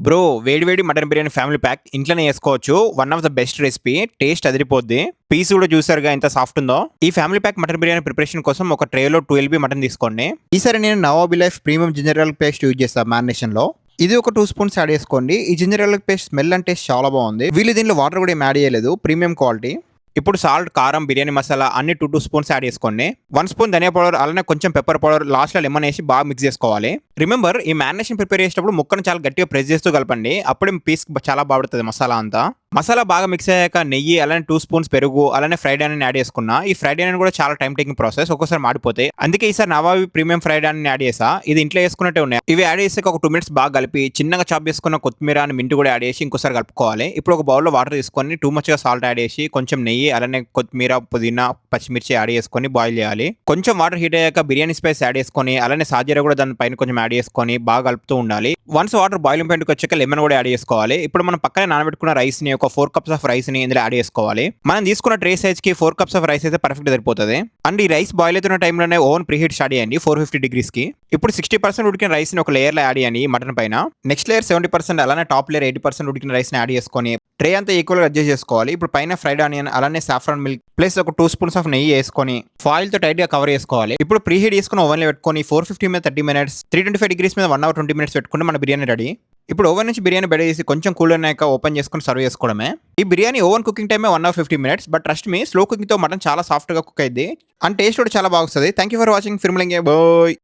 Bro వేడి వేడి mutton biryani family pack ఇంట్లోనే చేసుకోవచ్చు. One of the best recipe. Taste అదిరిపోద్ది. పీస్ కూడా చూసారుగా ఎంత సాఫ్ట్ ఉందో. ఈ family pack mutton biryani preparation కోసం ఒక ట్రేలో 12 మటన్ తీసుకోండి. ఈసారి నేను Nawabi life premium ginger garlic paste use చేస్తాను మ్యారినేషన్ లో. ఇది ఒక 2 స్పూన్స్ యాడ్ చేసుకోండి. ఈ ginger garlic paste smell and taste చాలా బాగుంది. వీళ్ళు దీనిలో వాటర్ కూడా ఏం యాడ్ చేయలేదు. Premium quality. ఇప్పుడు సాల్ట్, కారం, బిర్యానీ మసాలా అన్ని 2 స్పూన్స్ యాడ్ చేసుకోండి. 1 స్పూన్ ధనియా పౌడర్, అలానే కొంచెం పెప్పర్ పౌడర్, లాస్ట్ లో లెమన్ వేసి బాగా మిక్స్ చేసుకోవాలి. రిమెంబర్, ఈ మ్యారినేషన్ ప్రిపేర్ చేసేటప్పుడు ముక్కను చాలా గట్టిగా ప్రెస్ చేస్తూ కలపండి. అప్పుడే పీస్ చాలా బాగుంటుంది మసాలా అంతా. మసాలా బాగా మిక్స్ అయ్యాక నెయ్యి, అలానే 2 స్పూన్స్ పెరుగు, అలానే ఫ్రైడ్ ఆనియన్ యాడ్ చేసుకున్నా. ఈ ఫ్రైడ్ ఆనియన్ కూడా చాలా టైం టేకింగ్ ప్రాసెస్, ఒక్కోసారి మాడిపోతాయి. అందుకే ఈసారి nawabi premium fried onion add చేసా. ఇది ఇంట్లో వేసుకున్నట్టే ఉన్నాయి. ఇవి యాడ్ చేసాక ఒక 2 మినిట్స్ బాగా కలిపి చిన్నగా చాప్ చేసుకున్న కొత్తిమీర అని మింట్ కూడా యాడ్ చేసి ఇంకోసారి కలుపుకోవాలి. ఇప్పుడు ఒక బౌల్లో వాటర్ తీసుకొని టూ మచ్గా సాల్ట్ యాడ్ చేసి కొంచెం నెయ్యి, అలానే కొత్తిమీర, పుదీనా, పచ్చిమిర్చి యాడ్ చేసుకొని బాయిల్ చేయాలి. కొంచెం వాటర్ హీట్ అయ్యాక బిర్యానీ స్పైస్ యాడ్ చేసుకొని, అలానే సాజీరా కూడా దాని పైన కొంచెం యాడ్ చేసుకొని బాగా కలుపుతూ ఉండాలి. వన్స్ వాటర్ బాయిలింగ్ పాయింట్కి వచ్చాక లెమన్ కూడా యాడ్ చేసుకోవాలి. ఇప్పుడు మనం పక్కనే నానబెట్టుకున్న రైస్ ని ఒక 4 కప్స్ ఆఫ్ రైస్ ని ఇందులో యాడ్ చేసుకోవాలి. మనం తీసుకున్న ట్రే సైజ్ కి 4 కప్స్ ఆఫ్ రైస్ అయితే పర్ఫెక్ట్ సరిపోతుంది. అండ్ ఈ రైస్ బాయిల్ అవుతున్న టైంలోనే ఓవెన్ ప్రీహీట్ స్టార్ట్ చేయండి 450 degrees కి. ఇప్పుడు 60% ఉడికిన రైస్ ని ఒక లేయర్ లో యాడ్ చేయండి మటన్ పైన. నెక్స్ట్ లేయర్ 70%, అలానే టాప్ లేయర్ 80% ఉడికిన రైస్ ని యాడ్ చేసుకొని ట్రే అంతా ఈక్వల్ గా అడ్జస్ట్ చేసుకోవాలి. ఇప్పుడు పైన ఫ్రైడ్ ఆనియన్, అలానే సాఫ్రాన్ మిల్క్ ప్లస్ ఒక 2 స్పూన్స్ ఆఫ్ నెయ్యి వేసుకొని ఫాయిల్ తో టైట్ గా కవర్ చేసుకోవాలి. ఇప్పుడు ప్రీహీట్ చేసుకుని ఓవెన్ లో పెట్టుకొని 450 మీద 30 minutes, 325 degrees మీద 1 hour 20 minutes పెట్టుకుంటే మన బిర్యానీ రెడీ. ఇప్పుడు ఓవెన్ నుంచి బిర్యానీ బయట చేసి కొంచెం కూల్ అయినాక ఓపెన్ చేసుకుని సర్వ్ చేసుకోవడమే. ఈ బిర్యానీ ఓవెన్ కుకింగ్ టైమే 1 hour 50 minutes, but trust me, slow cooking తో మటన్ చాలా సాఫ్ట్ గా కుక్ అయింది అండ్ టేస్ట్ కూడా చాలా బాగుంది. థ్యాంక్ యూ ఫర్ వాచింగ్ ఫిర్మలింగే. బాయ్.